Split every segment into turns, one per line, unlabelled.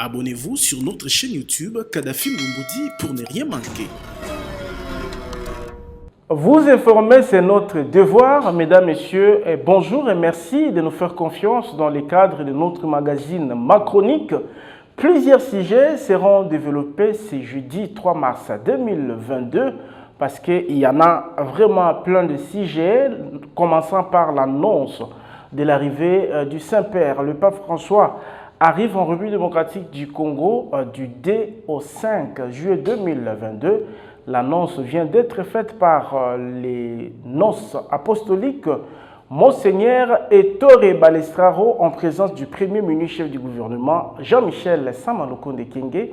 Abonnez-vous sur notre chaîne YouTube Kadhafi Moumoudi pour ne rien manquer.
Vous informer, c'est notre devoir, mesdames, messieurs, et bonjour et merci de nous faire confiance dans le cadre de notre magazine Macronique. Plusieurs sujets seront développés ce jeudi 3 mars 2022 parce qu'il y en a vraiment plein de sujets, commençant par l'annonce de l'arrivée du Saint-Père. Le pape François arrive en République démocratique du Congo du 2 au 5 juillet 2022. L'annonce vient d'être faite par les noces apostoliques Monseigneur Ettore Balestraro en présence du Premier ministre chef du gouvernement Jean-Michel Sama-Lukonde Kyenge,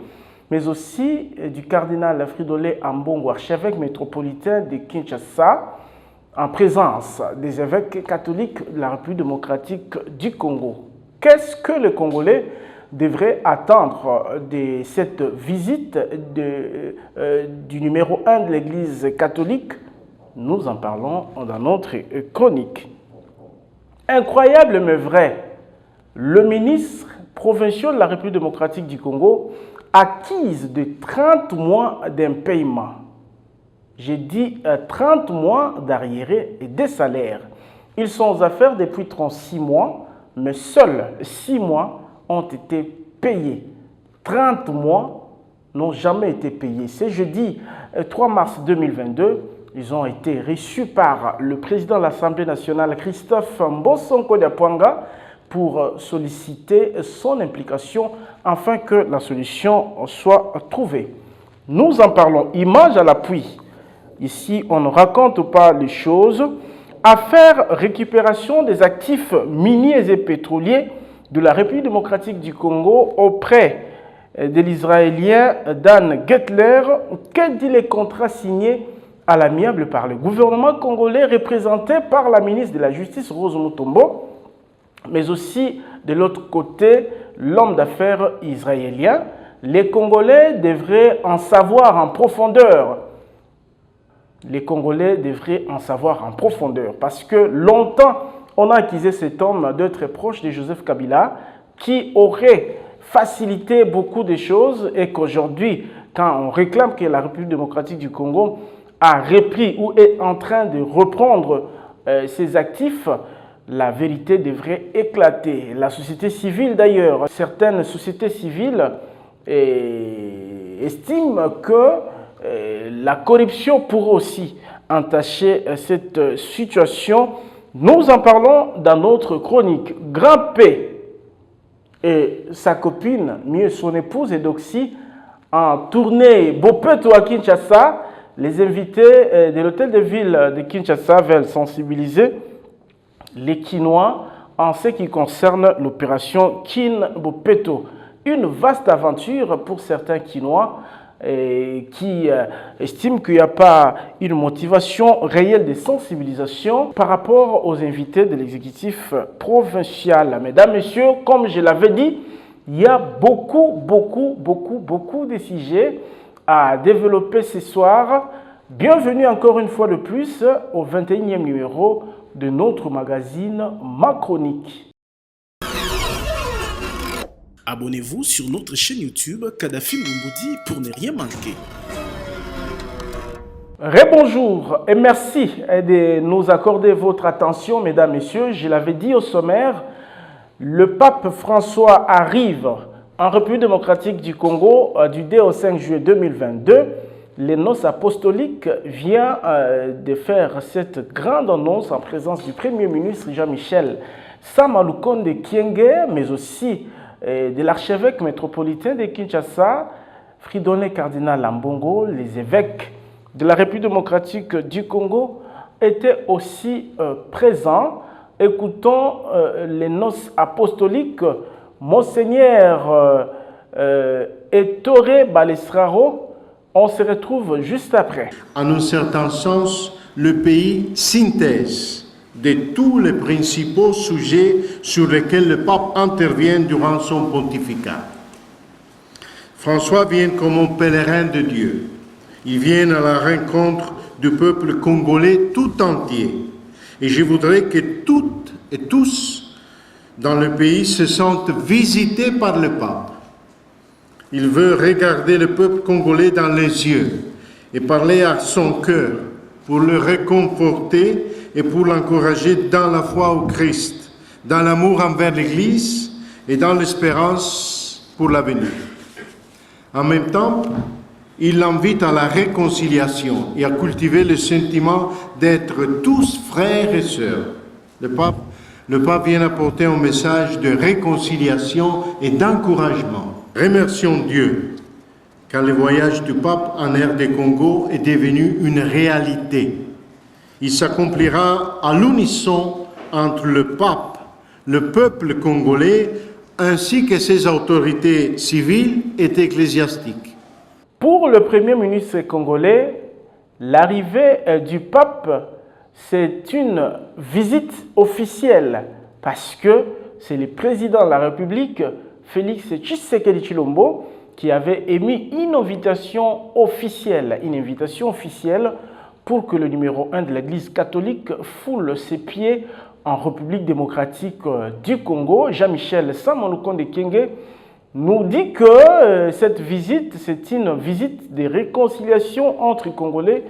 mais aussi du cardinal Fridolin Ambongo, archevêque métropolitain de Kinshasa, en présence des évêques catholiques de la République démocratique du Congo. Qu'est-ce que les Congolais devraient attendre de cette visite du numéro 1 de l'Église catholique? Nous en parlons dans notre chronique. Incroyable mais vrai, le ministre provincial de la République démocratique du Congo acquise de 30 mois d'impaiement. J'ai dit 30 mois d'arriérés et des salaires. Ils sont aux affaires depuis 36 mois, mais seuls 6 mois ont été payés. 30 mois n'ont jamais été payés. C'est jeudi 3 mars 2022. Ils ont été reçus par le président de l'Assemblée nationale, Christophe Mbosonko Diapwanga, pour solliciter son implication afin que la solution soit trouvée. Nous en parlons, image à l'appui. Ici, on ne raconte pas les choses. Affaire récupération des actifs miniers et pétroliers de la République démocratique du Congo auprès de l'Israélien Dan Gettler. Que dit les contrats signés à l'amiable par le gouvernement congolais représenté par la ministre de la Justice Rose Mutombo, mais aussi de l'autre côté l'homme d'affaires israélien? Les Congolais devraient en savoir en profondeur. Les Congolais devraient en savoir en profondeur parce que longtemps on a accusé cet homme d'être proche de Joseph Kabila qui aurait facilité beaucoup de choses et qu'aujourd'hui, quand on réclame que la République démocratique du Congo a repris ou est en train de reprendre ses actifs, la vérité devrait éclater. La société civile d'ailleurs, certaines sociétés civiles estiment que la corruption pourrait aussi entacher cette situation. Nous en parlons dans notre chronique. Grand P et sa copine, mieux son épouse Edoxy, en tournée Bopeto à Kinshasa. Les invités de l'hôtel de ville de Kinshasa veulent sensibiliser les Kinois en ce qui concerne l'opération Kin Bopeto. Une vaste aventure pour certains Kinois qui estiment qu'il n'y a pas une motivation réelle de sensibilisation par rapport aux invités de l'exécutif provincial. Mesdames, Messieurs, comme je l'avais dit, il y a beaucoup de sujets à développer ce soir. Bienvenue encore une fois de plus au 21e numéro de notre magazine Macronique.
Abonnez-vous sur notre chaîne YouTube Kadhafi Moumoudi pour ne rien manquer.
Rebonjour et merci de nous accorder votre attention, mesdames, messieurs. Je l'avais dit au sommaire, le pape François arrive en République démocratique du Congo du 2 au 5 juillet 2022. Les noces apostoliques viennent de faire cette grande annonce en présence du Premier ministre Jean-Michel Sama-Lukonde Kyenge, mais aussi de l'archevêque métropolitain de Kinshasa, Fridolin Cardinal Ambongo. Les évêques de la République démocratique du Congo étaient aussi présents. Écoutons les noces apostoliques. Monseigneur Ettore Balestraro, on se retrouve juste après.
En un certain sens, le pays synthèse de tous les principaux sujets sur lesquels le pape intervient durant son pontificat. François vient comme un pèlerin de Dieu. Il vient à la rencontre du peuple congolais tout entier. Et je voudrais que toutes et tous dans le pays se sentent visités par le pape. Il veut regarder le peuple congolais dans les yeux et parler à son cœur pour le réconforter et pour l'encourager dans la foi au Christ, dans l'amour envers l'Église et dans l'espérance pour l'avenir. En même temps, il l'invite à la réconciliation et à cultiver le sentiment d'être tous frères et sœurs. Le pape vient apporter un message de réconciliation et d'encouragement. Remercions Dieu car le voyage du pape en RD Congo est devenu une réalité. Il s'accomplira à l'unisson entre le pape, le peuple congolais, ainsi que ses autorités civiles et ecclésiastiques.
Pour le Premier ministre congolais, l'arrivée du pape, c'est une visite officielle parce que c'est le président de la République, Félix Tshisekedi Tshilombo, qui avait émis une invitation officielle pour que le numéro 1 de l'Église catholique foule ses pieds en République démocratique du Congo. Jean-Michel Samalukonde Kenge nous dit que cette visite, c'est une visite de réconciliation entre Congolais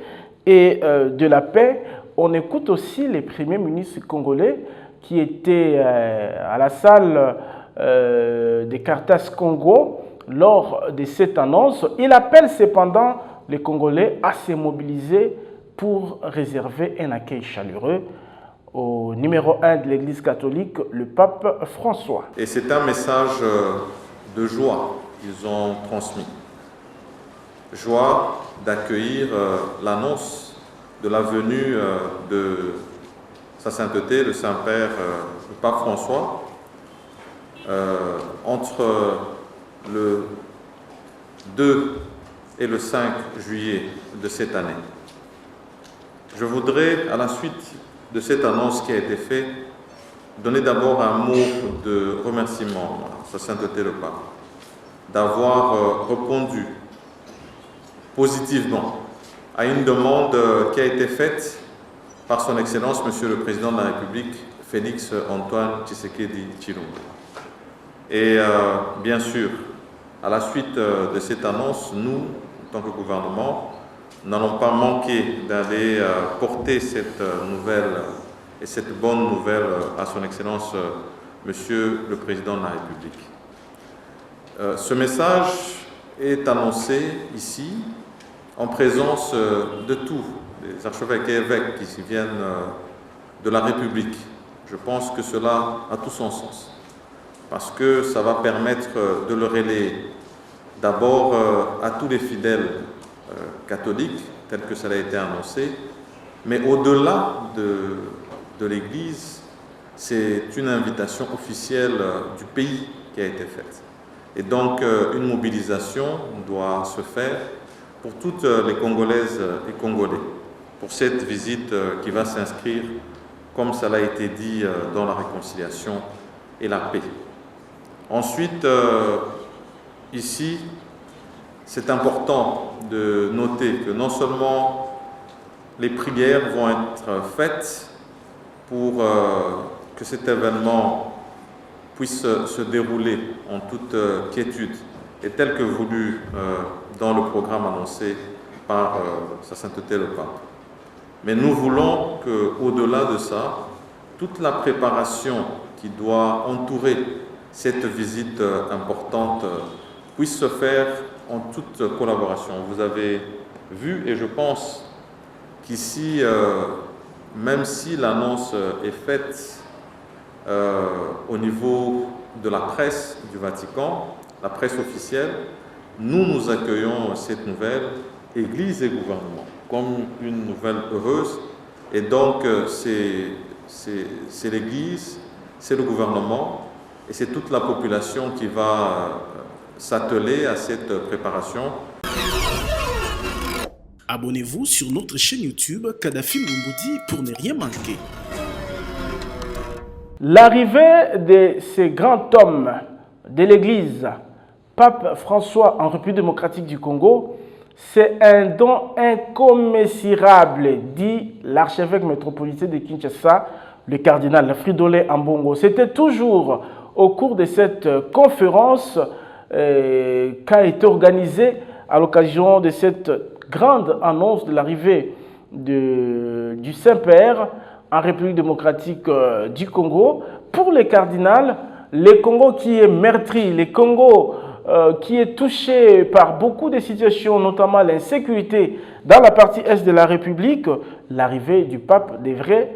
et de la paix. On écoute aussi les premiers ministres congolais qui étaient à la salle de Cartas Congo lors de cette annonce. Il appelle cependant les Congolais à se mobiliser pour réserver un accueil chaleureux au numéro 1 de l'Église catholique, le pape François.
Et c'est un message de joie qu'ils ont transmis. Joie d'accueillir l'annonce de la venue de Sa Sainteté, le Saint-Père, le pape François, entre le 2 et le 5 juillet de cette année. Je voudrais, à la suite de cette annonce qui a été faite, donner d'abord un mot de remerciement à Sa Sainteté le Pape, d'avoir répondu positivement à une demande qui a été faite par son Excellence, Monsieur le Président de la République, Félix Antoine Tshisekedi Tshilombo. Et bien sûr, à la suite de cette annonce, nous, en tant que gouvernement, n'allons pas manquer d'aller porter cette nouvelle et cette bonne nouvelle à son Excellence, Monsieur le Président de la République. Ce message est annoncé ici en présence de tous les archevêques et évêques qui viennent de la République. Je pense que cela a tout son sens, parce que ça va permettre de le relayer d'abord à tous les fidèles catholiques, tel que cela a été annoncé, mais au-delà de l'Église, c'est une invitation officielle du pays qui a été faite. Et donc, une mobilisation doit se faire pour toutes les Congolaises et Congolais, pour cette visite qui va s'inscrire, comme cela a été dit, dans la réconciliation et la paix. Ensuite, ici, c'est important de noter que non seulement les prières vont être faites pour que cet événement puisse se dérouler en toute quiétude et tel que voulu dans le programme annoncé par Sa Sainteté le Pape. Mais nous voulons qu'au-delà de ça, toute la préparation qui doit entourer cette visite importante puisse se faire en toute collaboration. Vous avez vu, et je pense qu'ici, même si l'annonce est faite au niveau de la presse du Vatican, la presse officielle, nous accueillons cette nouvelle, Église et gouvernement, comme une nouvelle heureuse. Et donc, c'est l'Église, c'est le gouvernement, et c'est toute la population qui va s'atteler à cette préparation.
Abonnez-vous sur notre chaîne YouTube Kadhafi Moumoudi pour ne rien manquer.
L'arrivée de ce grand homme de l'Église, Pape François en République démocratique du Congo, c'est un don incommensurable, dit l'archevêque métropolitain de Kinshasa, le cardinal Fridolin Ambongo. C'était toujours au cours de cette conférence qu'a été organisé à l'occasion de cette grande annonce de l'arrivée du Saint-Père en République démocratique du Congo. Pour les cardinals, le Congo qui est meurtri, le Congo qui est touché par beaucoup de situations, notamment l'insécurité dans la partie est de la République, l'arrivée du pape devrait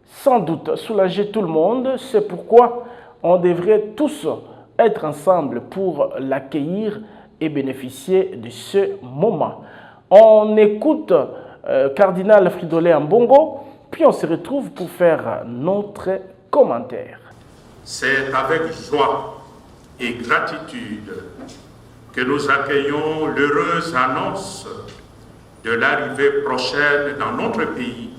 sans doute soulager tout le monde. C'est pourquoi on devrait tous être ensemble pour l'accueillir et bénéficier de ce moment. On écoute Cardinal Fridolin Ambongo, puis on se retrouve pour faire notre commentaire.
C'est avec joie et gratitude que nous accueillons l'heureuse annonce de l'arrivée prochaine dans notre pays,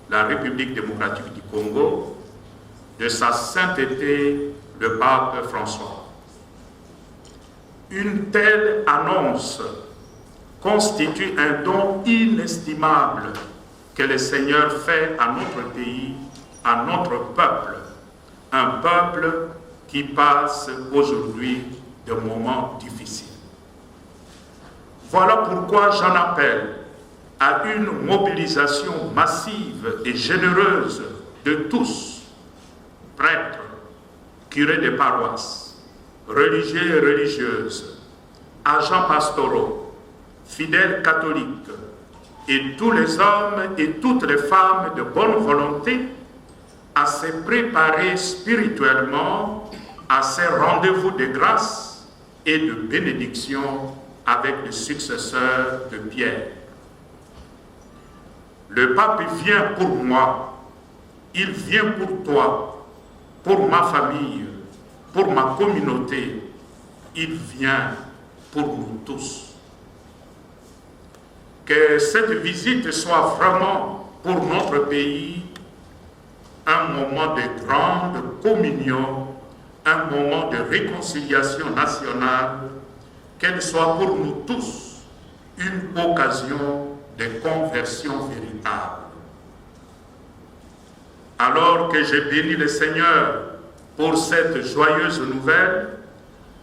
la République démocratique du Congo, de sa sainteté, le pape François. Une telle annonce constitue un don inestimable que le Seigneur fait à notre pays, à notre peuple, un peuple qui passe aujourd'hui de moments difficiles. Voilà pourquoi j'en appelle à une mobilisation massive et généreuse de tous, prêtres, curés des paroisses, religieux et religieuses, agents pastoraux, fidèles catholiques et tous les hommes et toutes les femmes de bonne volonté à se préparer spirituellement à ces rendez-vous de grâce et de bénédiction avec le successeur de Pierre. Le pape vient pour moi, il vient pour toi, pour ma famille, pour ma communauté, il vient pour nous tous. Que cette visite soit vraiment pour notre pays un moment de grande communion, un moment de réconciliation nationale, qu'elle soit pour nous tous une occasion de conversion véritable. Alors que je bénis le Seigneur pour cette joyeuse nouvelle,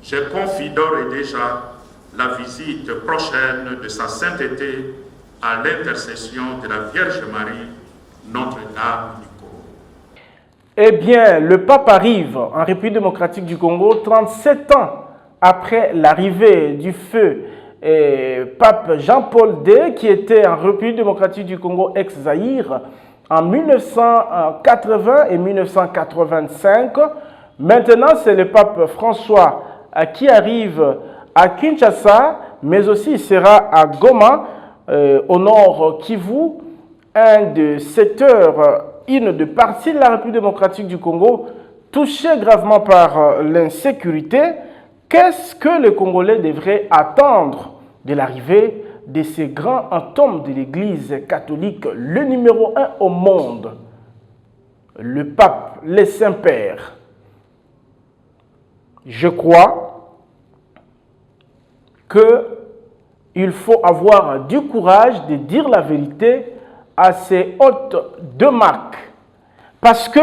je confie d'ores et déjà la visite prochaine de sa sainteté à l'intercession de la Vierge Marie, Notre-Dame du Congo.
Eh bien, le pape arrive en République démocratique du Congo 37 ans après l'arrivée du feu pape Jean-Paul II, qui était en République démocratique du Congo ex-Zaïre en 1980 et 1985. Maintenant, c'est le pape François qui arrive à Kinshasa, mais aussi il sera à Goma, au nord Kivu, un de secteurs, une de partie de la République démocratique du Congo, touché gravement par l'insécurité. Qu'est-ce que les Congolais devraient attendre de l'arrivée de ces grands atomes de l'Église catholique, le numéro 1 au monde, le pape, le Saint-Père? Je crois qu'il faut avoir du courage de dire la vérité à ces hôtes de marque. Parce que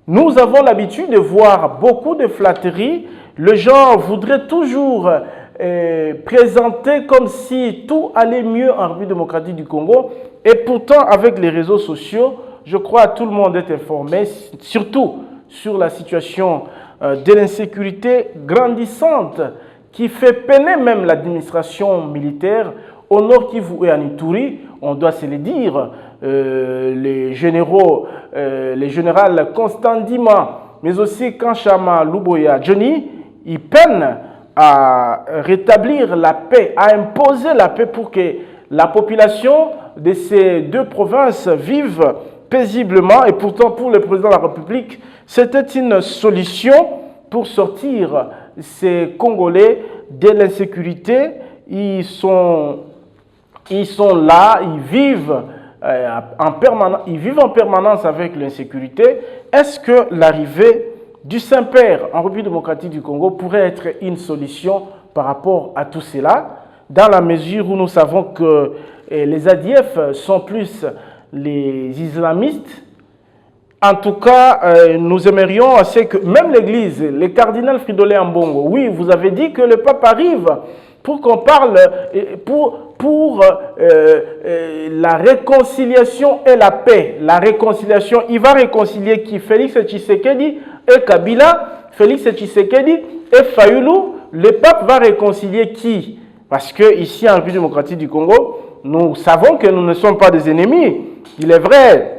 nous avons l'habitude de voir beaucoup de flatteries. Les gens voudraient toujours présenter comme si tout allait mieux en République démocratique du Congo. Et pourtant, avec les réseaux sociaux, je crois que tout le monde est informé, surtout sur la situation de l'insécurité grandissante qui fait peiner même l'administration militaire au nord Kivu et à Ituri. On doit se le dire, les généraux, les générales Constant Ndima, mais aussi Kanchama Luboya Johnny, ils peinent à rétablir la paix, à imposer la paix pour que la population de ces deux provinces vive paisiblement. Et pourtant, pour le président de la République, c'était une solution pour sortir ces Congolais de l'insécurité. Ils sont là, ils vivent en permanence avec l'insécurité. Est-ce que l'arrivée du Saint-Père en République démocratique du Congo pourrait être une solution par rapport à tout cela, dans la mesure où nous savons que les ADF sont plus les islamistes En tout cas, nous aimerions assez que même l'Église, le cardinal Fridolin Ambongo, oui, vous avez dit que le pape arrive pour qu'on parle, pour la réconciliation et la paix. La réconciliation, il va réconcilier qui? Félix Tshisekedi et Kabila, Félix Tshisekedi et Fayoulou. Le pape va réconcilier qui? Parce que ici, en République démocratique du Congo, nous savons que nous ne sommes pas des ennemis. Il est vrai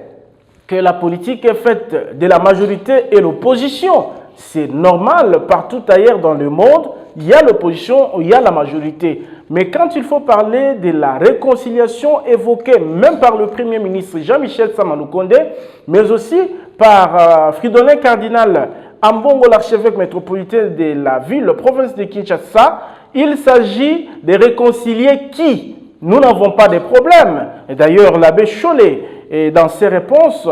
que la politique est faite de la majorité et l'opposition. C'est normal, partout ailleurs dans le monde, il y a l'opposition, il y a la majorité. Mais quand il faut parler de la réconciliation évoquée même par le Premier ministre Jean-Michel Samaloukonde, mais aussi par Fridolin Cardinal Ambongo, l'archevêque métropolitain de la ville, province de Kinshasa, il s'agit de réconcilier qui? Nous n'avons pas de problème. Et d'ailleurs, l'abbé Chollet, et dans ses réponses,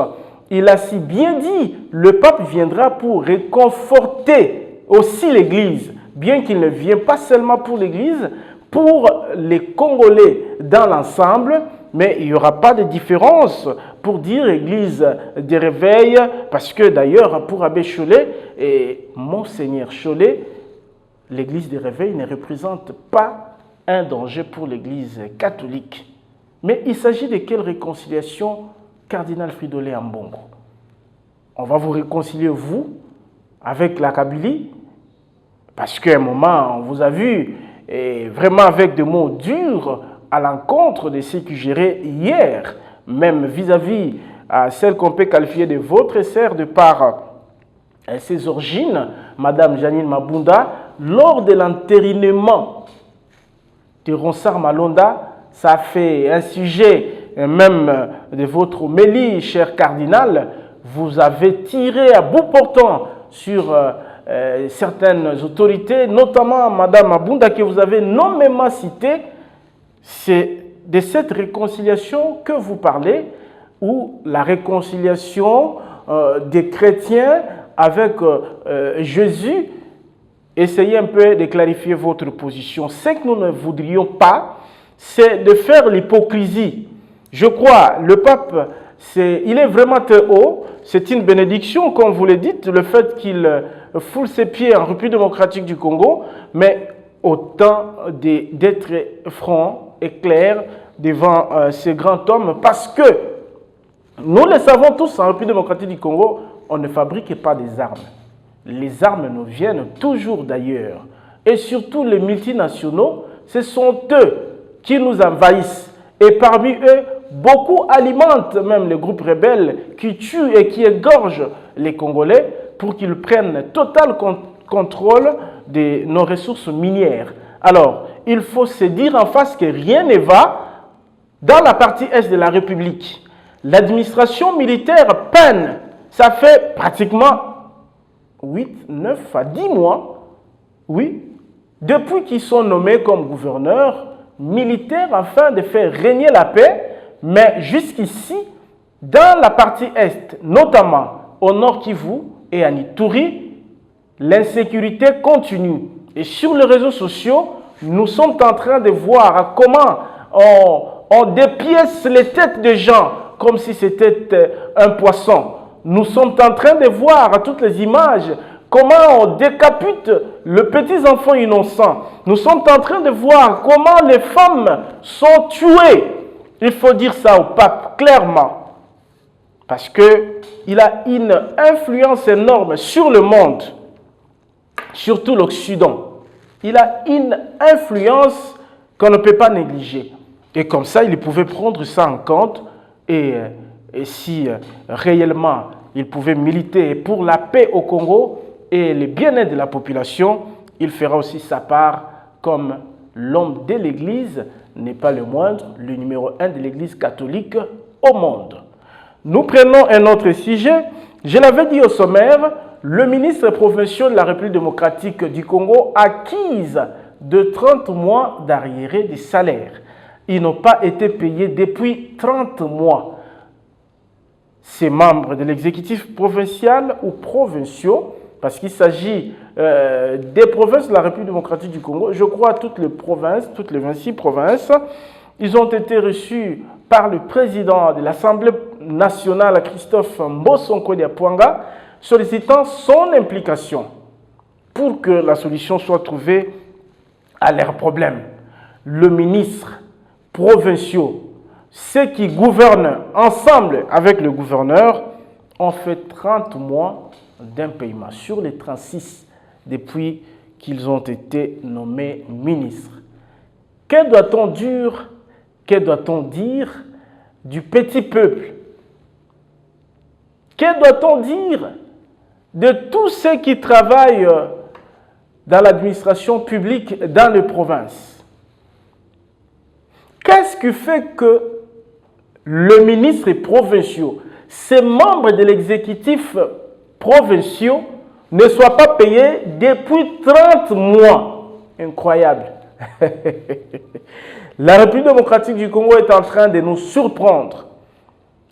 il a si bien dit, le pape viendra pour réconforter aussi l'Église, bien qu'il ne vienne pas seulement pour l'Église, pour les Congolais dans l'ensemble, mais il n'y aura pas de différence pour dire Église des réveils, parce que d'ailleurs, pour Abbé Chollet et Monseigneur Chollet, l'Église des réveils ne représente pas un danger pour l'Église catholique. Mais il s'agit de quelle réconciliation, cardinal Fridolin Ambongo? On va vous réconcilier, vous, avec la Kabylie, parce qu'à un moment, on vous a vu et vraiment avec des mots durs à l'encontre de ceux qui géraient hier, même vis-à-vis à celle qu'on peut qualifier de votre sœur de par ses origines, Madame Janine Mabunda, lors de l'entérinement de Ronsard Malonda. Ça a fait un sujet même de votre homélie, cher cardinal. Vous avez tiré à bout portant sur certaines autorités, notamment Madame Mabunda, que vous avez nommément citée. C'est de cette réconciliation que vous parlez, ou la réconciliation des chrétiens avec Jésus. Essayez un peu de clarifier votre position. Ce que nous ne voudrions pas, c'est de faire l'hypocrisie. Je crois, le pape, il est vraiment très haut. C'est une bénédiction, comme vous le dites, le fait qu'il foule ses pieds en République démocratique du Congo, mais autant d'être franc et clair devant ce grand homme, parce que nous le savons tous, en République démocratique du Congo, on ne fabrique pas des armes. Les armes nous viennent toujours d'ailleurs. Et surtout les multinationaux, ce sont eux qui nous envahissent. Et parmi eux, beaucoup alimentent même les groupes rebelles qui tuent et qui égorgent les Congolais pour qu'ils prennent total contrôle de nos ressources minières. Alors, il faut se dire en face que rien ne va dans la partie est de la République. L'administration militaire peine. Ça fait pratiquement 8, 9 à 10 mois, oui, depuis qu'ils sont nommés comme gouverneurs militaires afin de faire régner la paix, mais jusqu'ici, dans la partie est, notamment au Nord Kivu et à Ituri, l'insécurité continue. Et sur les réseaux sociaux, nous sommes en train de voir comment on dépièce les têtes des gens comme si c'était un poisson. Nous sommes en train de voir toutes les images, comment on décapite les petits enfants innocents. Nous sommes en train de voir comment les femmes sont tuées. Il faut dire ça au pape clairement, parce qu'il a une influence énorme sur le monde, surtout l'Occident. Il a une influence qu'on ne peut pas négliger. Et comme ça, il pouvait prendre ça en compte et si réellement il pouvait militer pour la paix au Congo et le bien-être de la population, il fera aussi sa part comme l'homme de l'Église n'est pas le moindre, le numéro 1 de l'Église catholique au monde. Nous prenons un autre sujet. Je l'avais dit au sommaire, le ministre provincial de la République démocratique du Congo acquise de 30 mois d'arriérés de salaire. Ils n'ont pas été payés depuis 30 mois. Ces membres de l'exécutif provincial ou provinciaux, parce qu'il s'agit des provinces de la République démocratique du Congo, je crois toutes les provinces, toutes les 26 provinces, ils ont été reçus par le président de l'Assemblée national Christophe Mbosonko Diapwanga, sollicitant son implication pour que la solution soit trouvée à leurs problèmes. Le ministre provinciaux, ceux qui gouvernent ensemble avec le gouverneur, ont fait 30 mois d'impayement sur les 36 depuis qu'ils ont été nommés ministres. Que doit-on dire, du petit peuple? Que doit-on dire de tous ceux qui travaillent dans l'administration publique dans les provinces? Qu'est-ce qui fait que le ministre provincial, ces membres de l'exécutif provincial, ne soient pas payés depuis 30 mois? Incroyable. La République démocratique du Congo est en train de nous surprendre.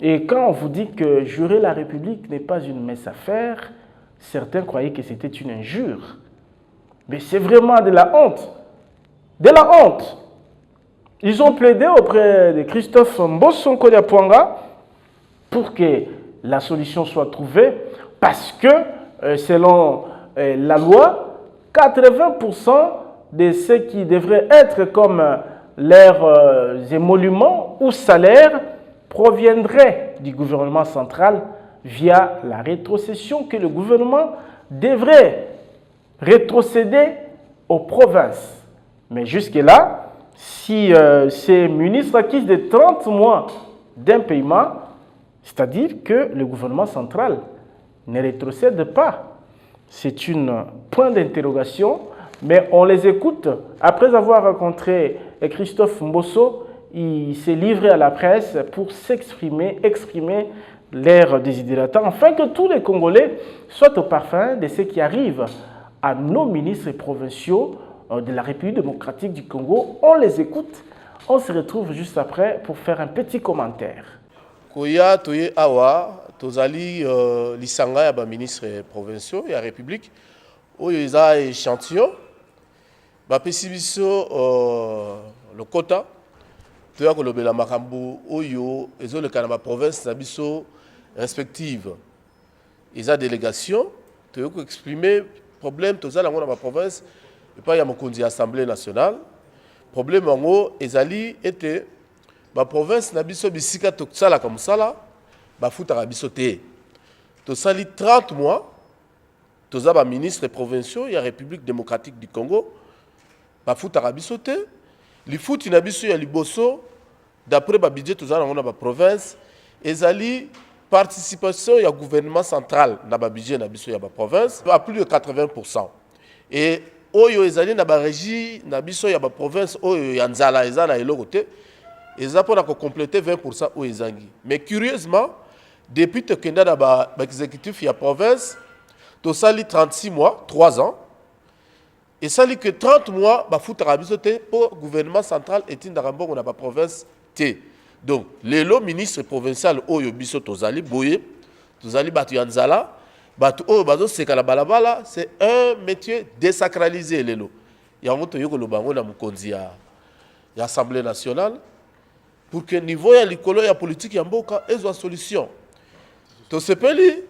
Et quand on vous dit que jurer la République n'est pas une mince affaire, certains croyaient que c'était une injure. Mais c'est vraiment de la honte. De la honte. Ils ont plaidé auprès de Christophe Mbosonko Diapwanga pour que la solution soit trouvée parce que, selon la loi, 80% de ceux qui devraient être comme leurs émoluments ou salaires proviendraient du gouvernement central via la rétrocession que le gouvernement devrait rétrocéder aux provinces. Mais jusque-là, si ces ministres acquis de 30 mois d'impayement, c'est-à-dire que le gouvernement central ne rétrocède pas. C'est un point d'interrogation, mais on les écoute. Après avoir rencontré Christophe Mbosso, il s'est livré à la presse pour exprimer leurs désidérateurs, afin que tous les Congolais soient au parfum de ce qui arrive à nos ministres provinciaux de la République démocratique du Congo. On les écoute. On se retrouve juste après pour faire un petit commentaire.
Koya toye awa tozali lisanga ya ba ministre provinciaux ya République oyo eza échantillon ba pesi biso le quota toya kolobela makambo oyo ezoleka na ba province na biso respective eza délégation toya ko exprimer problème tozala ngo na ba province et pas ya mokonzi assemblée nationale problème ngo ezali était ba province na biso bisika to sala comme ça là ba futaka biso te to sali 30 mois toza ba ministre provinciaux ya République démocratique du Congo ba futaka biso te li futi na biso ya liboso d'après ba budget toza na ba province ezali participation ya gouvernement central na ba budget na biso ya ba province à plus de 80%. Et oyo ezali na ba régie na biso ya ba province oyo ya nzala ezana eloko te eza pour compléter 20% au ezangi. Mais curieusement, depuis que nous avons l'exécutif de la province, nous sali 36 mois, 3 ans, et sali que 30 mois, pour le gouvernement central et la province. Donc, les ministres provinciaux, c'est un métier désacralisé. Il y a l'Assemblée nationale. Pour que niveau ya likolo ya politique ya mboka ezwa solution. To sepeli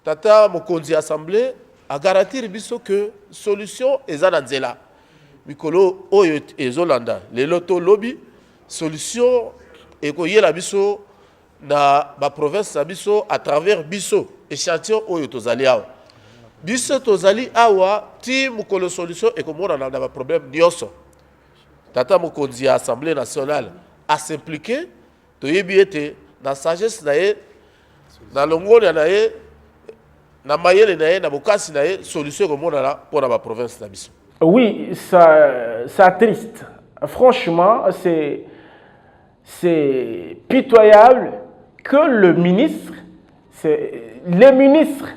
tata mokonzi assemblée a garantir biso que solution eza na nzela. Mikolo oyo ezolanda lelo to lobby solution ekoyela biso na ba province na biso à travers biso échantillon oyo tozali awa. Biso tozali awa ti mokolo solution ekomona na ba problème nyonso. Tata mokonzi assemblée nationale à s'impliquer, to yebi ete na sagesse na ye na longoli na ye na mayele na ye na bokasi na ye solution comme on a pour la province na biso.
Oui, ça triste. Franchement, c'est pitoyable que les ministres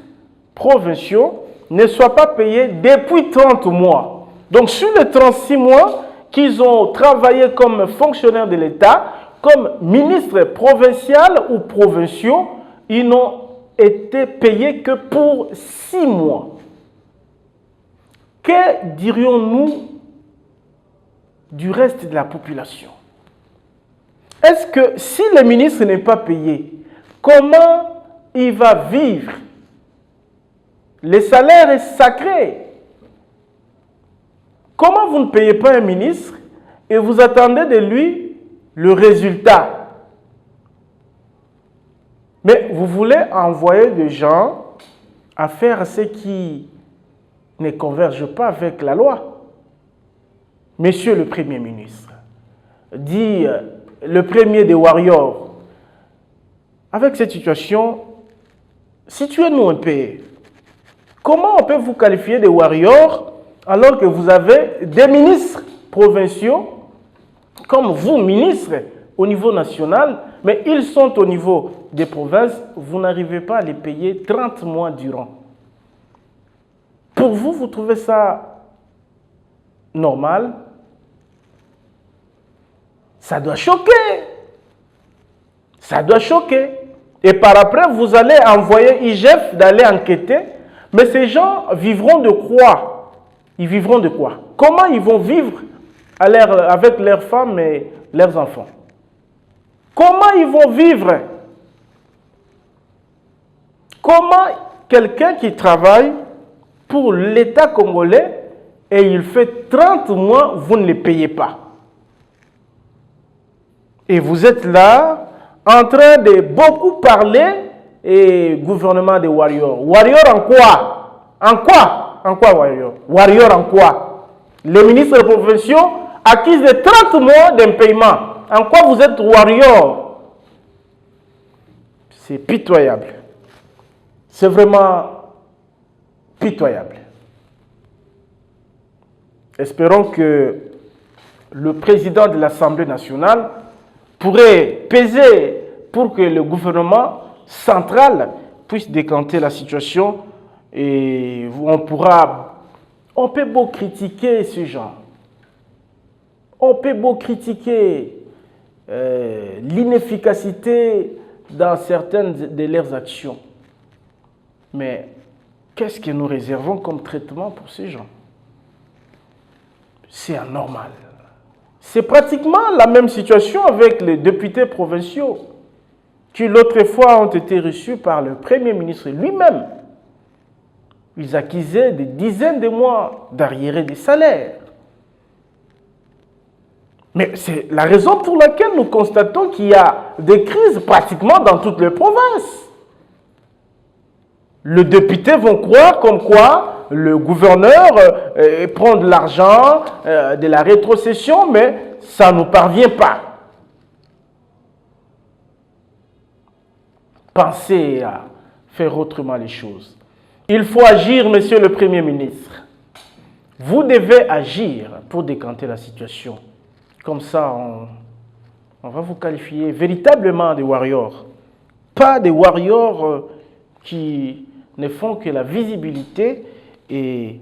provinciaux ne soient pas payés depuis 30 mois. Donc sur les 36 mois qu'ils ont travaillé comme fonctionnaires de l'État, comme ministres provinciaux ou provinciaux, ils n'ont été payés que pour 6 mois. Que dirions-nous du reste de la population? Est-ce que si le ministre n'est pas payé, comment il va vivre? Le salaire est sacré. Comment vous ne payez pas un ministre et vous attendez de lui le résultat? Mais vous voulez envoyer des gens à faire ce qui ne converge pas avec la loi. Monsieur le Premier ministre, dit le premier des warriors, avec cette situation, situez-nous un peu. Comment on peut vous qualifier de warriors alors que vous avez des ministres provinciaux, comme vous, ministres, au niveau national, mais ils sont au niveau des provinces, vous n'arrivez pas à les payer 30 mois durant. Pour vous, vous trouvez ça normal? Ça doit choquer. Ça doit choquer. Et par après, vous allez envoyer IGF d'aller enquêter. Mais ces gens vivront de quoi? Ils vivront de quoi? Comment ils vont vivre avec leurs femmes et leurs enfants? Comment ils vont vivre? Comment quelqu'un qui travaille pour l'État congolais et il fait 30 mois, vous ne les payez pas? Et vous êtes là en train de beaucoup parler et gouvernement des warriors. Warriors en quoi? En quoi? En quoi warriors? Warriors en quoi? Les ministres provinciaux accusent de 30 mois d'impaiement. En quoi vous êtes warriors? C'est pitoyable. C'est vraiment pitoyable. Espérons que le président de l'Assemblée nationale pourrait peser pour que le gouvernement central puisse décanter la situation et on peut beau critiquer ce genre. On peut beau critiquer l'inefficacité dans certaines de leurs actions. Mais qu'est-ce que nous réservons comme traitement pour ces gens? C'est anormal. C'est pratiquement la même situation avec les députés provinciaux qui l'autre fois ont été reçus par le Premier ministre lui-même. Ils accusaient des dizaines de mois d'arriérés des salaires. Mais c'est la raison pour laquelle nous constatons qu'il y a des crises pratiquement dans toutes les provinces. Les députés vont croire comme quoi le gouverneur prend de l'argent, de la rétrocession, mais ça ne nous parvient pas. Pensez à faire autrement les choses. Il faut agir, monsieur le Premier ministre. Vous devez agir pour décanter la situation. Comme ça, on va vous qualifier véritablement de warriors. Pas des warriors qui ne font que la visibilité et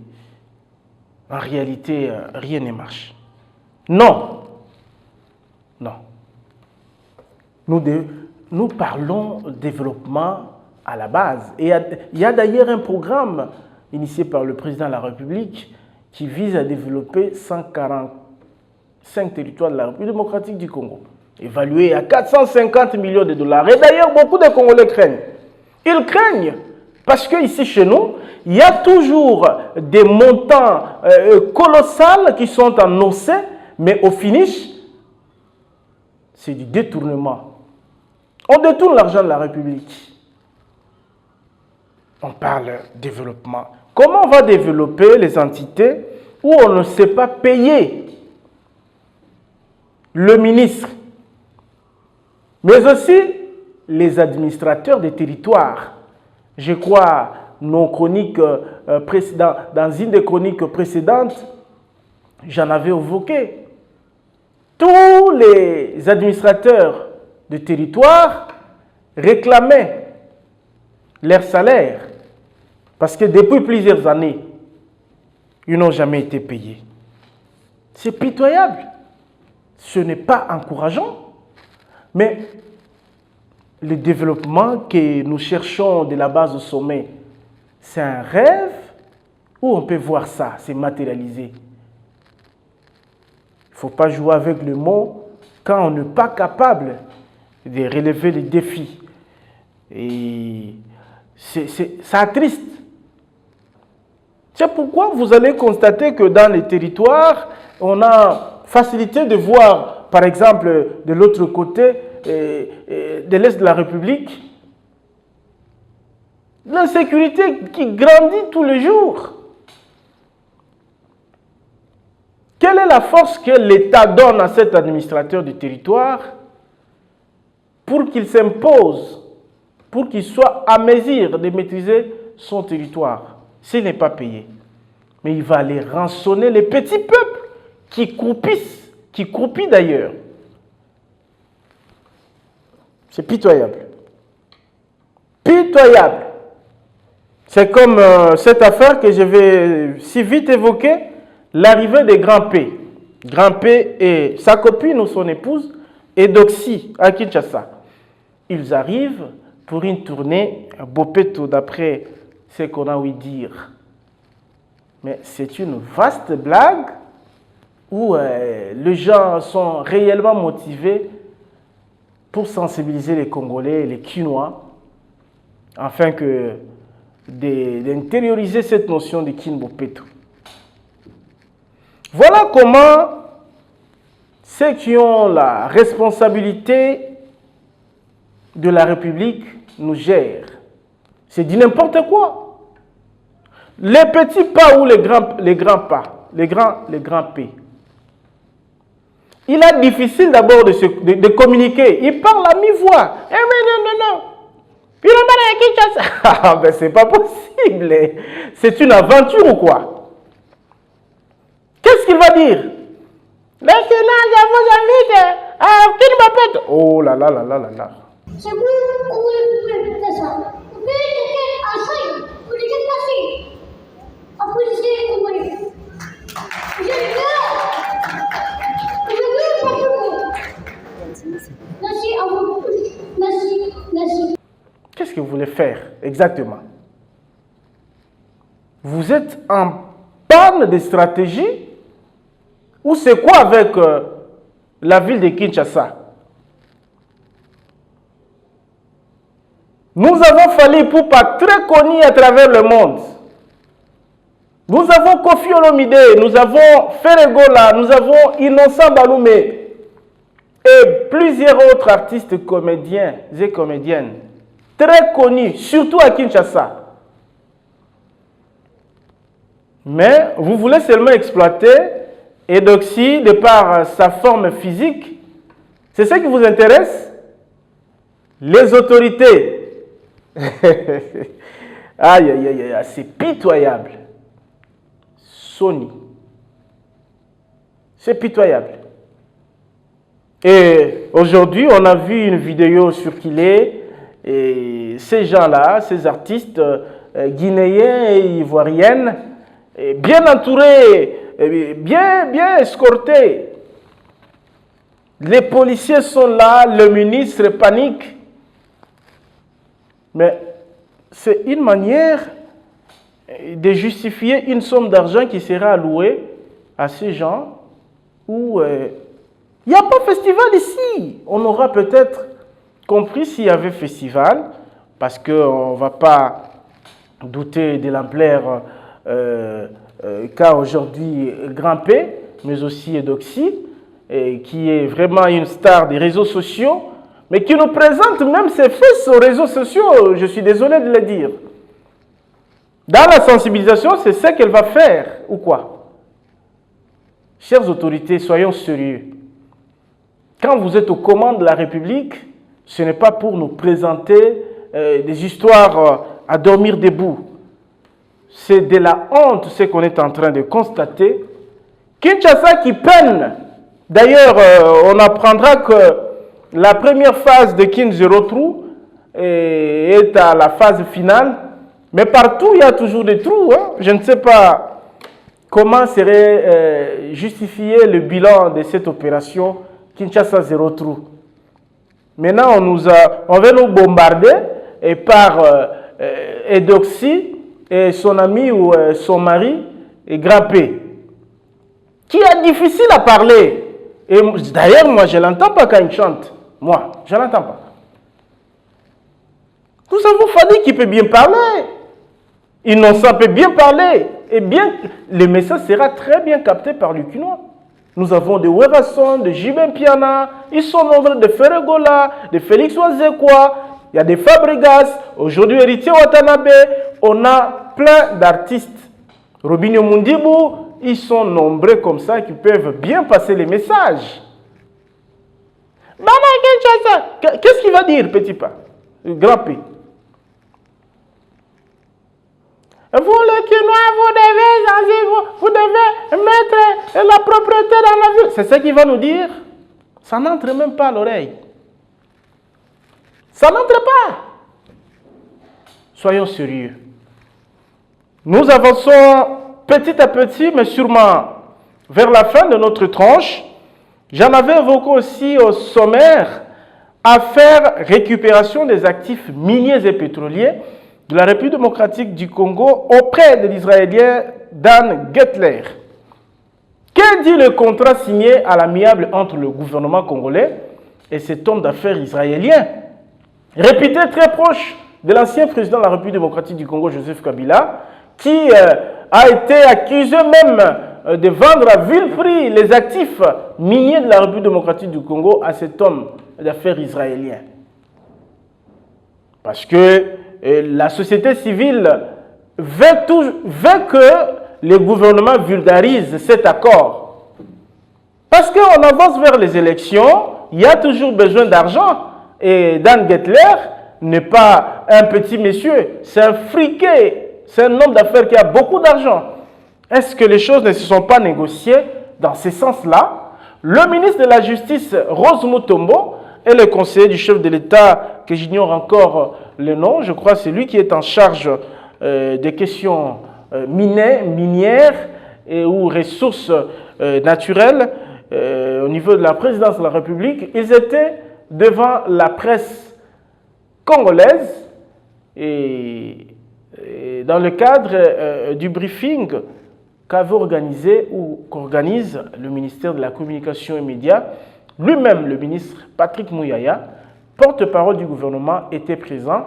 en réalité, rien ne marche. Non. Non. Nous parlons développement à la base. Et il y a d'ailleurs un programme initié par le président de la République qui vise à développer 145 territoires de la République démocratique du Congo, évalué à 450 millions de dollars. Et d'ailleurs, beaucoup de Congolais craignent. Ils craignent parce qu'ici, chez nous, il y a toujours des montants colossaux qui sont annoncés, mais au finish, c'est du détournement. On détourne l'argent de la République. On parle développement. Comment on va développer les entités où on ne sait pas payer le ministre, mais aussi les administrateurs des territoires? Je crois, nos chroniques dans une des chroniques précédentes, j'en avais évoqué. Tous les administrateurs de territoire réclamaient leur salaire parce que depuis plusieurs années, ils n'ont jamais été payés. C'est pitoyable. Ce n'est pas encourageant, mais le développement que nous cherchons de la base au sommet, c'est un rêve ou on peut voir ça, c'est matérialisé. Il ne faut pas jouer avec le mot quand on n'est pas capable de relever les défis. Et ça attriste. C'est pourquoi vous allez constater que dans les territoires, on a facilité de voir, par exemple, de l'autre côté de l'Est de la République, l'insécurité qui grandit tous les jours. Quelle est la force que l'État donne à cet administrateur du territoire pour qu'il s'impose, pour qu'il soit à mesure de maîtriser son territoire, s'il n'est pas payé? Mais il va aller rançonner les petits peuples qui croupissent d'ailleurs. C'est pitoyable. Pitoyable. C'est comme cette affaire que je vais si vite évoquer, l'arrivée des Grand P. Grand P et sa copine ou son épouse, Eudoxie, à Kinshasa. Ils arrivent pour une tournée à Bopeto, d'après ce qu'on a ouï dire. Mais c'est une vaste blague où les gens sont réellement motivés pour sensibiliser les Congolais et les Kinois afin d'intérioriser cette notion de Kin Bopeto. Voilà comment ceux qui ont la responsabilité de la République nous gèrent. C'est du n'importe quoi. Les petits pas ou les grands pas, les grands P. Il est difficile d'abord de communiquer. Il parle à mi-voix. Eh mais non. Il est mal à Kinshasa. Ah ben c'est pas possible. C'est une aventure ou quoi? Qu'est-ce qu'il va dire? Maintenant, je vous invite à Kinshasa. Oh là là là là là là.
C'est vous ou vous pouvez faire ça? Vous pouvez quelqu'un à ça, vous pouvez passer. En policier congolais. J'ai peur. Je veux pas tout le monde. Merci à vous. Merci.
Qu'est-ce que vous voulez faire exactement? Vous êtes en panne de stratégie? Ou c'est quoi avec la ville de Kinshasa? Nous avons Fally Ipupa très connu à travers le monde. Nous avons Kofi Olomide, nous avons Ferregola, nous avons Innocent Baloumé et plusieurs autres artistes comédiens et comédiennes très connus, surtout à Kinshasa. Mais vous voulez seulement exploiter Eudoxie de par sa forme physique. C'est ce qui vous intéresse? Les autorités. Aïe, aïe, aïe, aïe, c'est pitoyable. Sony. C'est pitoyable. Et aujourd'hui, on a vu une vidéo circuler et ces gens-là, ces artistes guinéens et ivoiriennes, bien entourés, bien escortés. Les policiers sont là, le ministre panique. Mais c'est une manière de justifier une somme d'argent qui sera allouée à ces gens où il n'y a pas de festival ici. On aura peut-être compris s'il y avait festival, parce qu'on ne va pas douter de l'ampleur qu'a aujourd'hui Grand P, mais aussi Eudoxie, qui est vraiment une star des réseaux sociaux, mais qui nous présente même ses fesses aux réseaux sociaux, je suis désolé de le dire. Dans la sensibilisation, c'est ce qu'elle va faire, ou quoi? Chères autorités, soyons sérieux. Quand vous êtes aux commandes de la République, ce n'est pas pour nous présenter des histoires à dormir debout. C'est de la honte ce qu'on est en train de constater. Kinshasa qui peine. D'ailleurs, on apprendra que la première phase de Kin Zero Trou est à la phase finale. Mais partout, il y a toujours des trous. Hein. Je ne sais pas comment serait justifié le bilan de cette opération Kinshasa Zero Trou. Maintenant, on veut nous bombarder et par Eudoxie et son ami ou son mari et Grand P, qui est difficile à parler. Et d'ailleurs, moi, je ne l'entends pas quand il chante. Moi, je ne l'entends pas. Nous avons Fadi qui peut bien parler. Innocent peut bien parler. Et bien, le message sera très bien capté par le Kinois. Nous avons de Werrason, de Jibin Piana, ils sont nombreux, de Ferregola, de Félix Wazekwa, il y a des Fabregas, aujourd'hui Héritier Watanabe, on a plein d'artistes. Robinho Mundibou, ils sont nombreux comme ça qui peuvent bien passer les messages. Qu'est-ce qu'il va dire, petit pas, grand P? Vous, les Kinois, vous devez mettre la propriété dans la ville. C'est ça qu'il va nous dire. Ça n'entre même pas à l'oreille. Ça n'entre pas. Soyons sérieux. Nous avançons petit à petit, mais sûrement vers la fin de notre tranche. J'en avais évoqué aussi au sommaire affaire récupération des actifs miniers et pétroliers de la République démocratique du Congo auprès de l'Israélien Dan Gettler. Que dit le contrat signé à l'amiable entre le gouvernement congolais et cet homme d'affaires israélien, réputé très proche de l'ancien président de la République démocratique du Congo, Joseph Kabila, qui a été accusé même de vendre à vil prix les actifs miniers de la République démocratique du Congo à cet homme d'affaires israélien. Parce que la société civile veut que le gouvernement vulgarise cet accord. Parce qu'on avance vers les élections, il y a toujours besoin d'argent. Et Dan Gettler n'est pas un petit monsieur, c'est un friqué, c'est un homme d'affaires qui a beaucoup d'argent. Est-ce que les choses ne se sont pas négociées dans ce sens-là? Le ministre de la Justice, Rose Mutombo, et le conseiller du chef de l'État, que j'ignore encore le nom, je crois que c'est lui qui est en charge des questions minières ou ressources naturelles au niveau de la présidence de la République, ils étaient devant la presse congolaise et dans le cadre du briefing qu'avait organisé ou qu'organise le ministère de la Communication et Médias, lui-même, le ministre Patrick Mouyaya, porte-parole du gouvernement, était présent.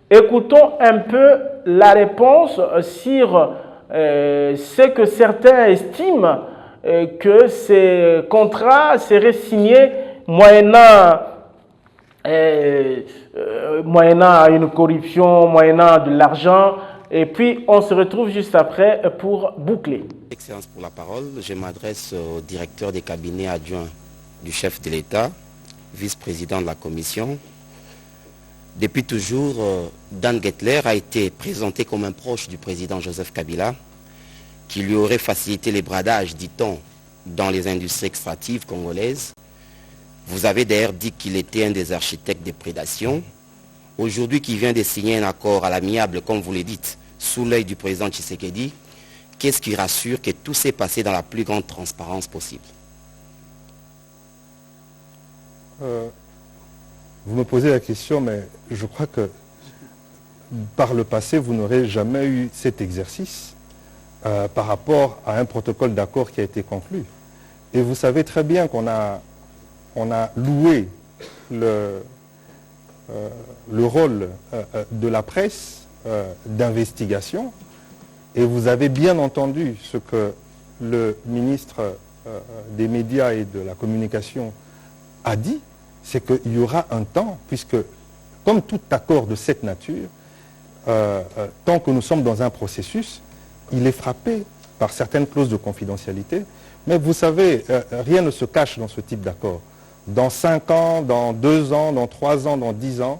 Écoutons un peu la réponse sur ce que certains estiment que ces contrats seraient signés moyennant une corruption, moyennant de l'argent. Et puis, on se retrouve juste après pour boucler.
Excellence pour la parole. Je m'adresse au directeur des cabinets adjoints du chef de l'État, vice-président de la Commission. Depuis toujours, Dan Gettler a été présenté comme un proche du président Joseph Kabila, qui lui aurait facilité les bradages, dit-on, dans les industries extractives congolaises. Vous avez d'ailleurs dit qu'il était un des architectes des prédations. Aujourd'hui, qui vient de signer un accord à l'amiable, comme vous le dites, sous l'œil du président Tshisekedi, qu'est-ce qui rassure que tout s'est passé dans la plus grande transparence possible?
Vous me posez la question, mais je crois que par le passé, vous n'aurez jamais eu cet exercice par rapport à un protocole d'accord qui a été conclu. Et vous savez très bien qu'on a loué le rôle de la presse d'investigation, et vous avez bien entendu ce que le ministre des Médias et de la Communication a dit, c'est qu'il y aura un temps, puisque comme tout accord de cette nature, tant que nous sommes dans un processus, il est frappé par certaines clauses de confidentialité. Mais vous savez, rien ne se cache dans ce type d'accord. Dans 5 ans, dans 2 ans, dans 3 ans, dans 10 ans,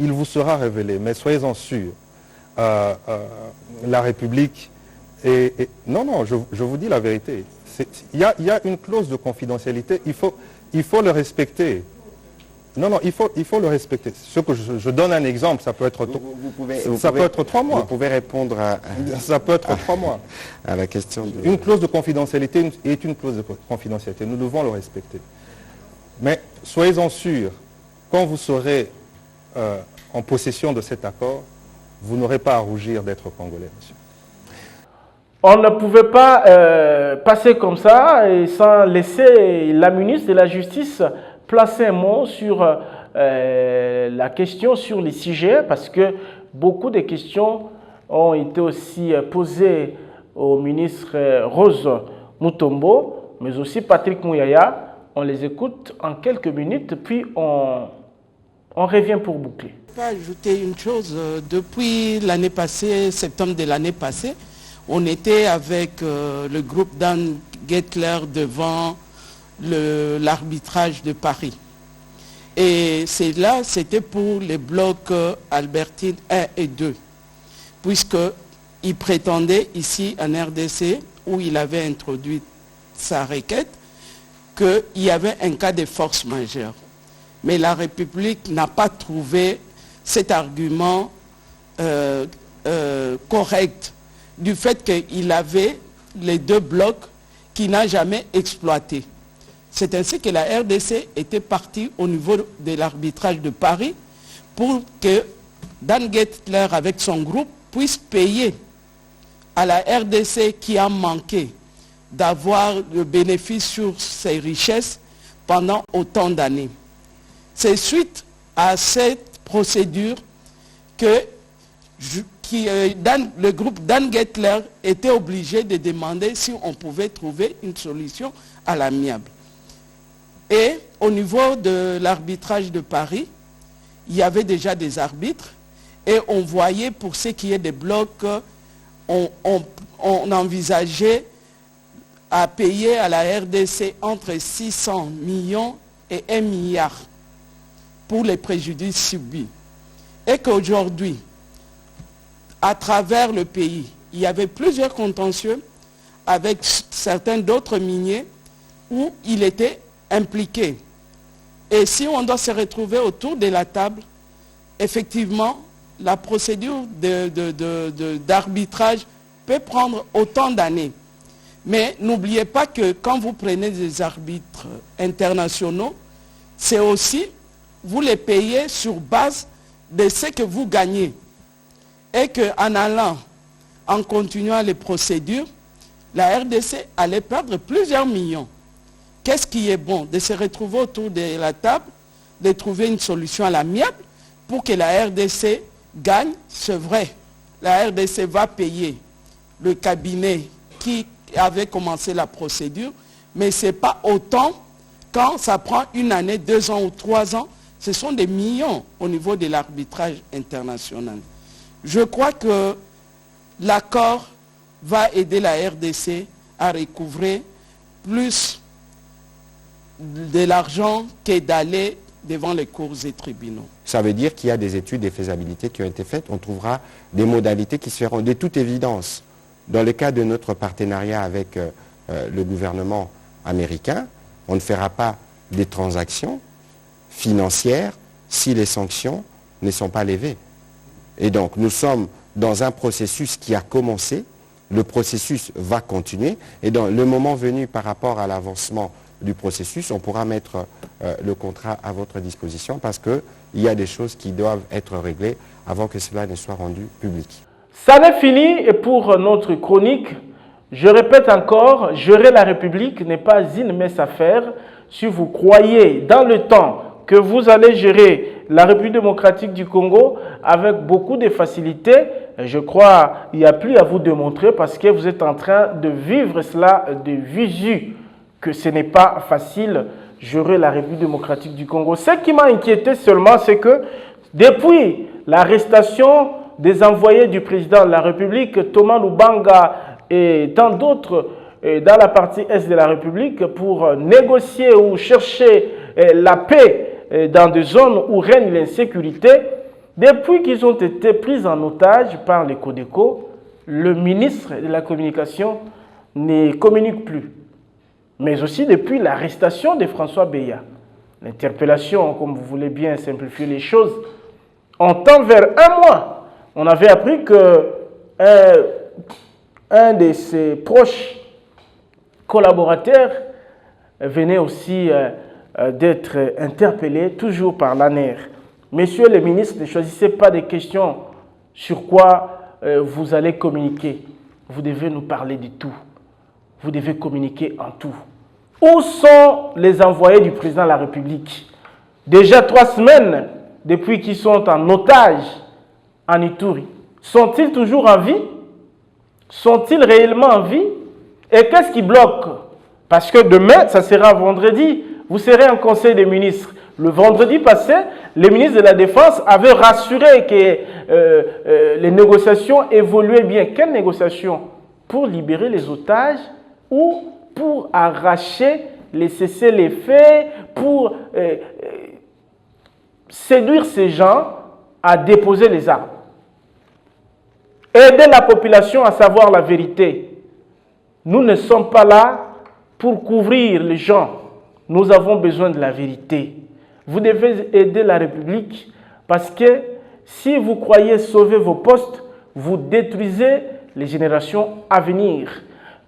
il vous sera révélé. Mais soyez-en sûrs, la République est... Non, je vous dis la vérité. Il y a une clause de confidentialité, il faut le respecter. Non, il faut le respecter. Ce que je donne un exemple, ça peut être, peut être 3 mois.
Vous pouvez répondre à...
Ça peut être 3 mois.
À la question.
Une clause de confidentialité est une clause de confidentialité. Nous devons le respecter. Mais soyez-en sûrs, quand vous serez en possession de cet accord, vous n'aurez pas à rougir d'être congolais, monsieur.
On ne pouvait pas passer comme ça et sans laisser la ministre de la Justice placer un mot sur la question sur les sujets, parce que beaucoup de questions ont été aussi posées au ministre Rose Mutombo, mais aussi Patrick Mouyaya. On les écoute en quelques minutes, puis on revient pour boucler.
Je peux ajouter une chose. Depuis l'année passée, septembre de l'année passée, on était avec le groupe Dan Gettler devant l'arbitrage de Paris. Et c'était pour les blocs Albertine 1 et 2, puisqu'il prétendait ici en RDC, où il avait introduit sa requête, qu'il y avait un cas de force majeure. Mais la République n'a pas trouvé cet argument correct du fait qu'il avait les deux blocs qu'il n'a jamais exploités. C'est ainsi que la RDC était partie au niveau de l'arbitrage de Paris pour que Dan Gettler, avec son groupe, puisse payer à la RDC qui a manqué d'avoir le bénéfice sur ses richesses pendant autant d'années. C'est suite à cette procédure que le groupe Dan Gettler était obligé de demander si on pouvait trouver une solution à l'amiable. Et au niveau de l'arbitrage de Paris, il y avait déjà des arbitres et on voyait pour ce qui est des blocs, on envisageait à payer à la RDC entre 600 millions et 1 milliard pour les préjudices subis. Et qu'aujourd'hui, à travers le pays, il y avait plusieurs contentieux avec certains d'autres miniers où il était impliqué. Et si on doit se retrouver autour de la table, effectivement, la procédure d'arbitrage peut prendre autant d'années. Mais n'oubliez pas que quand vous prenez des arbitres internationaux, c'est aussi, vous les payez sur base de ce que vous gagnez. Et qu'en allant, en continuant les procédures, la RDC allait perdre plusieurs millions. Qu'est-ce qui est bon? De se retrouver autour de la table, de trouver une solution à l'amiable pour que la RDC gagne. C'est vrai, la RDC va payer le cabinet qui avait commencé la procédure, mais ce n'est pas autant quand ça prend 1 année, 2 ans ou 3 ans. Ce sont des millions au niveau de l'arbitrage international. Je crois que l'accord va aider la RDC à recouvrer plus de l'argent que d'aller devant les cours et tribunaux.
Ça veut dire qu'il y a des études de faisabilité qui ont été faites. On trouvera des modalités qui se feront de toute évidence. Dans le cas de notre partenariat avec le gouvernement américain, on ne fera pas des transactions financières si les sanctions ne sont pas levées. Et donc, nous sommes dans un processus qui a commencé. Le processus va continuer. Et dans le moment venu par rapport à l'avancement du processus, on pourra mettre le contrat à votre disposition parce qu'il y a des choses qui doivent être réglées avant que cela ne soit rendu public.
Ça n'est fini et pour notre chronique, je répète encore, gérer la République n'est pas une mince affaire. Si vous croyez dans le temps que vous allez gérer la République démocratique du Congo avec beaucoup de facilité, je crois qu'il n'y a plus à vous démontrer parce que vous êtes en train de vivre cela de visu, que ce n'est pas facile gérer la République démocratique du Congo. Ce qui m'a inquiété seulement, c'est que depuis l'arrestation des envoyés du président de la République, Thomas Lubanga et tant d'autres dans la partie est de la République pour négocier ou chercher la paix dans des zones où règne l'insécurité, depuis qu'ils ont été pris en otage par les Codeco, le ministre de la Communication ne communique plus. Mais aussi depuis l'arrestation de François Beya. L'interpellation, comme vous voulez bien simplifier les choses, en temps vers 1 mois, on avait appris que un de ses proches collaborateurs venait aussi d'être interpellé, toujours par l'ANER. Messieurs les ministres, ne choisissez pas des questions sur quoi vous allez communiquer. Vous devez nous parler de tout. Vous devez communiquer en tout. Où sont les envoyés du président de la République? Déjà 3 semaines depuis qu'ils sont en otage en Ituri. Sont-ils toujours en vie? Sont-ils réellement en vie? Et qu'est-ce qui bloque? Parce que demain, ça sera vendredi, vous serez en conseil des ministres. Le vendredi passé, le ministre de la Défense avait rassuré que les négociations évoluaient bien. Quelles négociations? Pour libérer les otages ou pour arracher les cessez-les-feux, pour séduire ces gens à déposer les armes. Aider la population à savoir la vérité. Nous ne sommes pas là pour couvrir les gens. Nous avons besoin de la vérité. Vous devez aider la République parce que si vous croyez sauver vos postes, vous détruisez les générations à venir.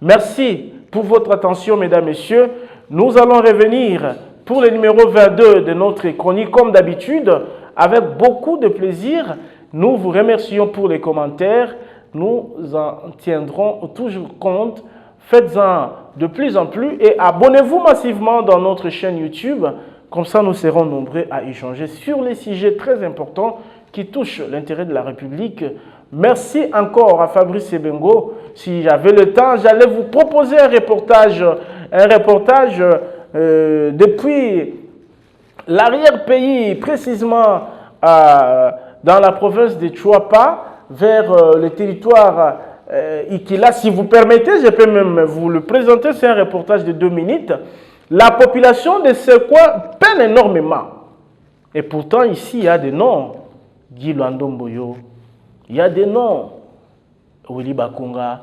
Merci pour votre attention, mesdames, messieurs. Nous allons revenir pour le numéro 22 de notre chronique, comme d'habitude, avec beaucoup de plaisir. Nous vous remercions pour les commentaires. Nous en tiendrons toujours compte. Faites-en de plus en plus et abonnez-vous massivement dans notre chaîne YouTube. Comme ça, nous serons nombreux à échanger sur les sujets très importants qui touchent l'intérêt de la République. Merci encore à Fabrice Sebengo. Si j'avais le temps, j'allais vous proposer un reportage depuis l'arrière-pays, précisément dans la province de Chuapa, vers le territoire Ikila. Si vous permettez, je peux même vous le présenter. C'est un reportage de 2 minutes. La population de ce coin peine énormément. Et pourtant, ici, il y a des noms. Guy Luandomboyo, il y a des noms. Willy Bakunga,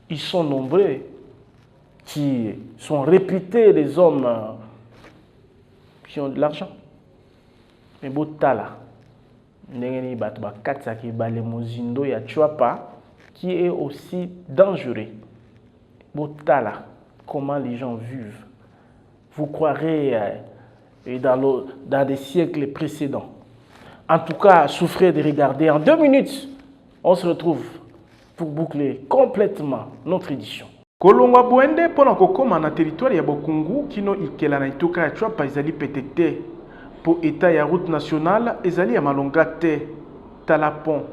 ils sont nombreux qui sont réputés des hommes qui ont de l'argent. Mais Botala, Nengeni Batba Katsaki Balemozindo ya Chuapa, qui est aussi dangereux. Botala, comment les gens vivent. Vous croirez dans des siècles précédents. En tout cas, souffrez de regarder. En 2 minutes, on se retrouve pour boucler complètement notre édition.
Kolongwa Bwende pona kokoma na territoire ya Bokungu kino ikela na itoka ya Chuapa ezali PTT. Po état ya route nationale ezali ya malonga te. Talapon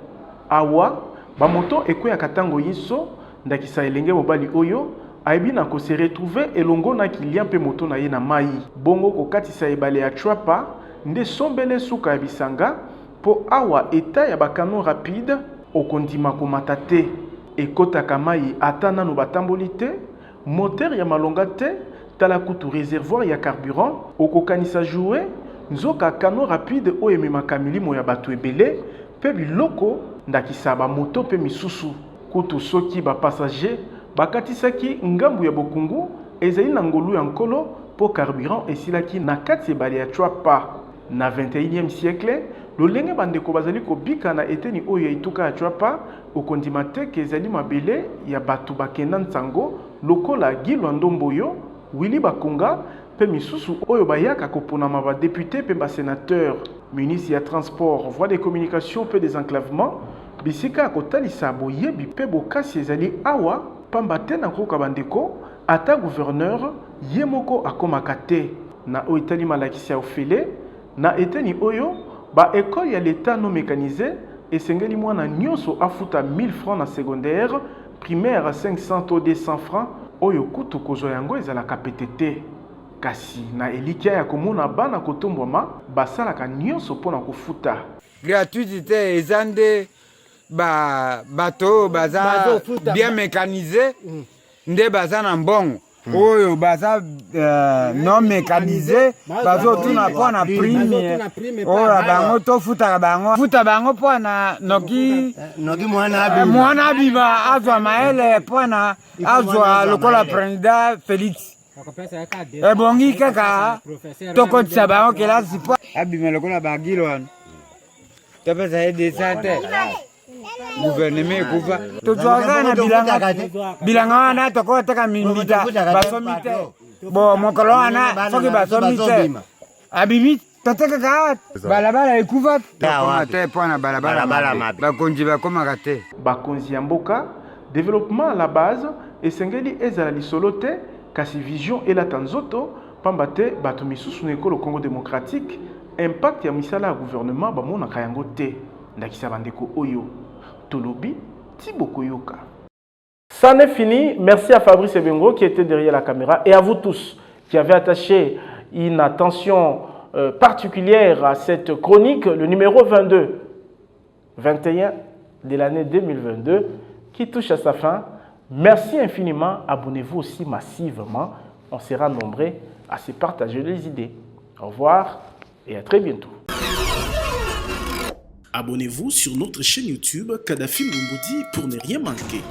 awa bamoto ekwe ya katango yiso ndakisa elenge mobali oyo aibi na ko se retrouver elongo na kilia mpe moto na ye na mai. Bongo kokatisa ebale ya Chuapa nde sombele suka ya bisanga po awa état ya bakano rapide okondima komata te. Ekotaka mai ata nanu batamboli te, moteur ya malonga te, tala kutu réservoir ya carburant, okokanisa jouer, nzoka kano rapide oyo ememaka milimo ya bato ebele, pe biloko ndakisa ba moto pe misusu. Kutu soki ba passager, bakatisaki ngambu ya Bokungu, ezali na ngolu ya nkolo po carburant esilaki na kati ebale ya Chuapa. Na 21e siècle, lolenge bandeko bazali kobika na eteni oyo ya ituka ya Chuapa, okondima te ke ezali mabele ya bato bakenda nsango lokola Guy Luandomboyo, Willy Bakunga, pe misusu oyo bayaka koponama ba député pe ba sénateur, ministre ya transport, voie des communications pe des enclavements, bisika kotalisa boyebi pe bokasi ezali awa, pamba te na koka bandeko, ata gouverneur yemoko akomaka te na oyo etali malakisi ya ofele. Na eteni oyo, ba école ya l'état non mécanisé, esengeli mwana nyonso afuta 1000 francs na secondaire, primaire 500 to 200 francs, oyo kutu kozwa yango ezalaka PTT. Kasi na elikia ya komona bana kotombwama, basalaka nyonso pona kofuta.
Gratuité ezande bato baza bien mécanisé, nde baza na mbongo. Oyo baza non mécanisé bazo tuna pona prime oyo bango to futa bango pona noki mwana bima azwa maele pona azwa lokola président Félix ebongi kaka tokotisa bango kelasi po abima lokola bagilo wana topesa ede sante gouvernement kufa tozwaka na bilanga wana tokotaka mimita basomi te bo mokolo wana soki basomi te abimi totekaka balabala ekufa tokoma te mpona balabala bakonzi bakomaka te.
Bakonzi ya mboka développement à la base esengeli ezala lisolo te kasi vision elata nzoto pamba te bato misusu na ekolo Congo démocratique impact ya misala ya gouvernement bamonaka yango te ndakisa bandeko oyo tolobi tibokoyoka. Ça n'est fini. Merci à Fabrice Ebengo qui était derrière la caméra et à vous tous qui avez attaché une attention particulière à cette chronique, le numéro 21 de l'année 2022 qui touche à sa fin. Merci infiniment. Abonnez-vous aussi massivement. On sera nombreux à se partager les idées. Au revoir et à très bientôt.
Abonnez-vous sur notre chaîne YouTube Kadhafi Moumoudi pour ne rien manquer.